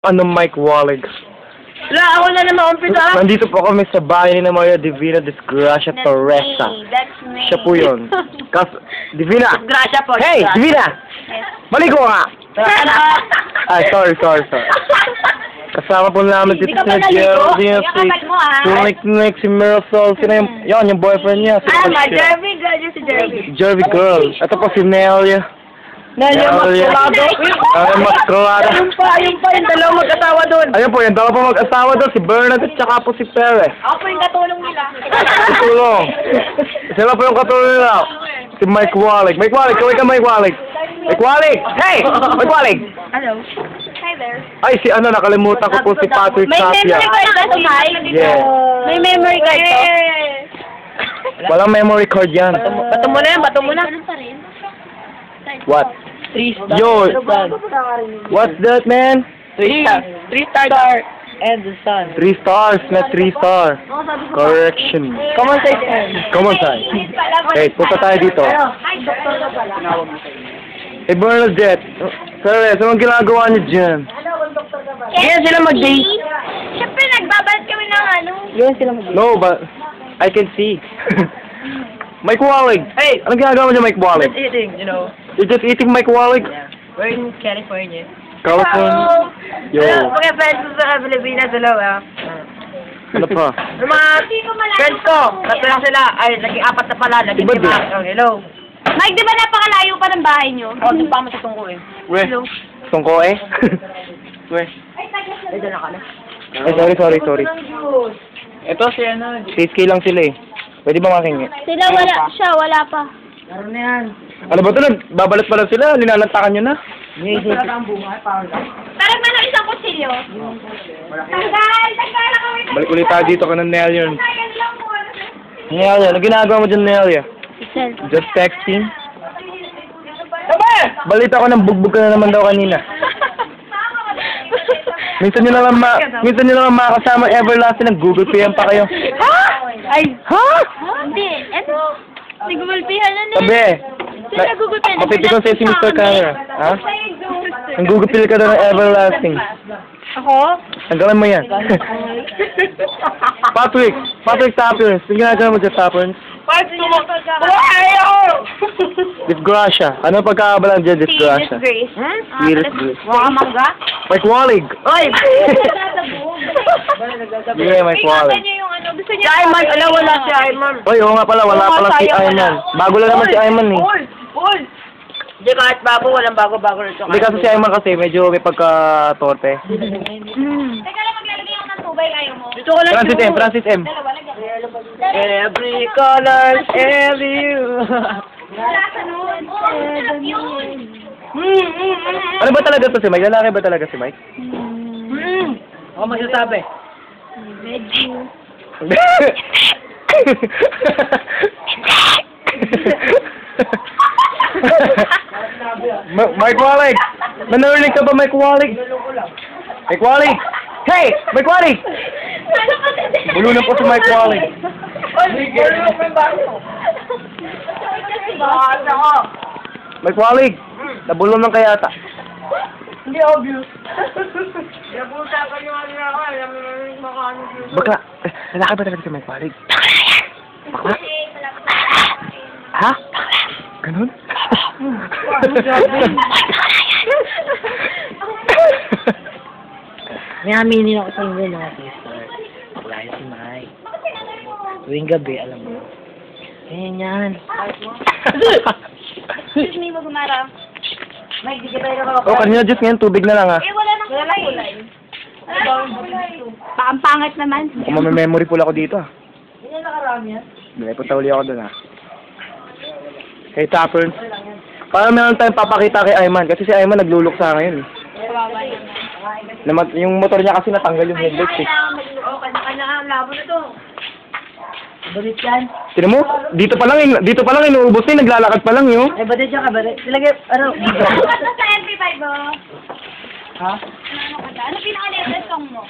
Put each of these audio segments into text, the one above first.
Ano, Mike Wallig. Wala, ako na naman umpisa. Nandito po kami sa bahay ni Maria Divina Disgracia Teresa. That's me. Siya po yun. Divina! Disgracia po. Hey, Disgracia. Divina! Maligo nga! Ay, sorry. Kasama po namin dito si Geraldine, si Mirasol, sino yung boyfriend niya. Jervy girl, yung si Jervy. Jervy girl. Ito po si Nelia. Nelia Mascolado. Mascolado. Ayun pa, yung dalawang mag-asawa doon. Ayun po, yung dalawa po mag-asawa doon, si Bernard at saka po si Perez. Ako po yung katulong nila. Katulong. Sila po yung katulong nila. Si Mike Wallig. Mike Wallig, kaway ka Mike Wallig. Mike Wallig! Hey! Mike Wallig! Hello. Hi there. Ay, si ano, nakalimutan ko po si Patrick May Tapia. memory card ba si Mike? Yeah. May memory card to? Walang memory card yan. Bato mo na yan, bato mo na. What? 3 stars. Yo! What's that, man? 3 stars. 3 stars. And the sun. 3 stars, not 3 star. Correction. Common size. Common size. Okay, punta tayo dito. Ay, doktor ka pala. Eh, Bernadette. Sir, anong ginagawa niyo dyan? Yan sila mag-date. Siyempre, nagbabalat kami ng ano. Yan sila mag-date. No, but I can see. Mike Wallig. Hey! Anong ginagawa niyo, Mike Wallig? Just eating, you know. You're just eating Mike Wallig? Yeah. We're in California. California. Yo. Hello, mga friends ko sa Pilipinas, hello, Ano pa? Yung mga friends ko, tatlo lang sila. Ay, naging apat na pala, naging Iba 5. din. Oh, hello. Mike, di ba napakalayo pa ng bahay niyo? Ako, doon pa matutungko eh. We. Tungko eh? We. Ay, doon na ka na. Ay, sorry. Ito si ano. 6K lang sila eh. Pwede ba makingi? Sila wala pa. Laro na yan. Ano ba ito? Babalat pa lang sila. Linanantakan nyo na. Masarap ang bunga, parang Tarag ba ng isang kutsilyo? Tanggal na kami. Balik ulit tayo dito ka ng Nelion. Nelia, ano ginagawa mo dyan, Nelia? Just texting? Balita ko ng bugbog ka na naman daw kanina. Minsan nyo lang makakasama everlasting ng Google PM pa kayo. Ha? Ay! Ha? Hindi. Eto. Sigugulpihan na Sabi, Sila gugulpihan. mapipikon sa'yo si Mr. Camera. Ha? Ang Google Pil ka daw ng everlasting. Ako? Tanggalan mo yan. Patrick Tapia. Sige na mo dyan, Tapia. Disgracia. Ano pagkakabalan dyan, Disgracia? Grace. Iris Grace. Mga mangga? Mike Wallig. Oy! Yeah, Mike Wallig. Gusto Si Ayman, wala si Ayman. Oy, oo nga pala, wala pala si Ayman. Bago lang naman si Ayman eh. Paul! Hindi kahit bago, walang bago-bago rin. Hindi kasi si Ayman kasi medyo may pagka-torpe. Teka lang, maglalagay ako ng tubay, ayaw mo. Dito ko lang Francis M. Dalawa, lagyan. Every color, every you. Lasa nun. Oo, sarap yun. Ano ba talaga to si Mike? Lalaki ba talaga si Mike? Ako magsasabi. Medyo. Mike Wallig! Nanurinig ka ba, Mike Wallig? Mike Wallig! Hey! Mike Wallig! Ano kasi? Bulo na po si Mike Wallig. Mike Wallig! Nabulong lang kaya ata. Hindi obvious. Nabusakan yung ano ako, alam mo na makano. Baka, lalaki ba talaga si Mike Wallig? Bakla? Ha? Ganun? May aminin ako sa inyo mga sister. Wala si Mike. Tuwing gabi, alam mo. Ganyan. Excuse me, magumara. Mike, di ka tayo nakakapag. Oh, kanina just ngayon, tubig na lang ah. Eh, wala nang kulay. Ang pangit naman. Kung mame-memory pool ako dito ah. Hindi na nakarami yan. May punta uli ako doon ah. Hey, Tapper. Parang meron tayong papakita kay Ayman kasi si Ayman nagluluksa ngayon eh. Kawawa naman. Yung motor niya kasi natanggal yung headlights eh. Kanya-kanya, labo na to. Balit yan. Sino mo? Dito pa lang inuubos na, naglalakad pa lang yun. Ay, balit yan ka, balit. Silagay, ano? Ano sa MP5 mo? Ha? Ano pinaka-latest song mo?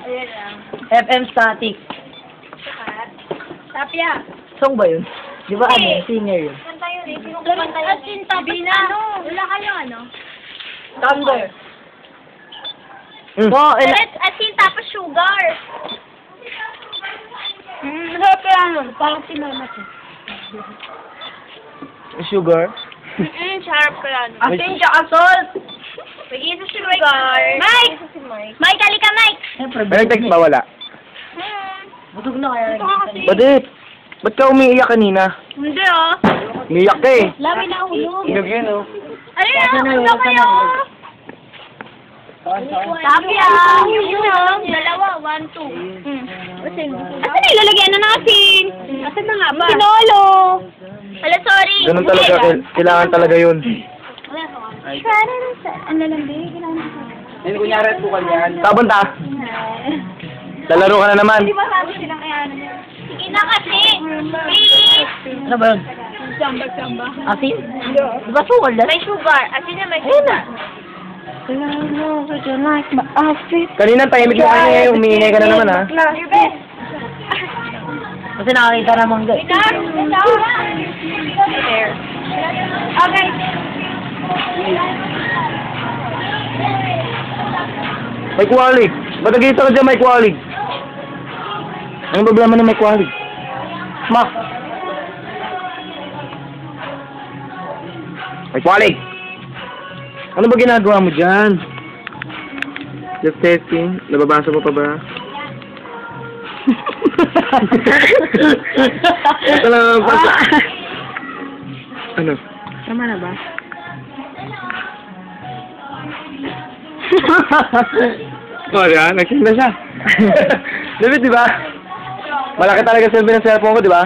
Ayan lang. FM Static. Tapia. Song ba yun? Di ba ano? Singer yun. Kanta yun eh. Sinong kumanta yun? As in, tapos ano? Wala kayong ano? Thunder. Let's asin tapos sugar. Masarap kaya nun. Parang sinama siya. Sugar? Sarap kaya nun. Asin siya salt. Pag-isa si Mike. Mike! Mike, halika Mike. May nag-text ba? Wala. Butog na kaya. Badit! Ba't ka umiiyak kanina? Hindi oh. Umiiyak ka eh. Lami na hulog. Inog yun oh. Ano yun? Ano kayo? Sabi ah. Yun oh. Dalawa. 1, 2. Asan ilalagyan na natin? Asan na nga ba? Sinolo. Wala, sorry. Ganun talaga. Kailangan talaga yun. Ano lang ba? Hindi kunyari po kanyan. Sabon ta. Lalaro ka na naman. Di ba sabi silang kaya ano? Sige na kasi. Please. Ano ba yun? Samba. Asin? Di ba sugal na? May sugar. Asin na may sugar. Kanina tahimik mo kanina eh. Umiingay ka na naman ha. Your best. Kasi nakakita naman guys. There. Okay. May kwalig. Ba't nag-iisa ka dyan may kwalig? Anong problema na may kwalig? Ma! May kwalig! Ano ba ginagawa mo dyan? Just testing. Nababasa mo pa ba? Ito lang ang Ano? Tama na ba? Oh, diba? Nag-send na siya. David, diba? Malaki talaga selfie ng cellphone ko, diba?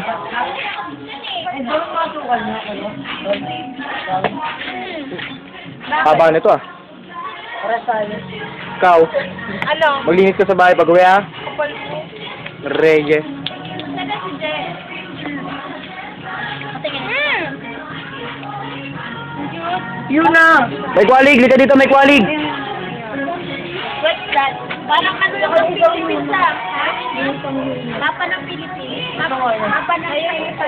Haba nito ah. Para sa'yo. Ikaw, Ano? maglinis ka sa bahay pag uwi ah. Reggae. Naga si Jay. Yun na! May kwalig! Lika dito, may kwalig! What's that? Parang ano lang ng Philippines ah. Mapa ng Philippines. Mapa ng Philippines.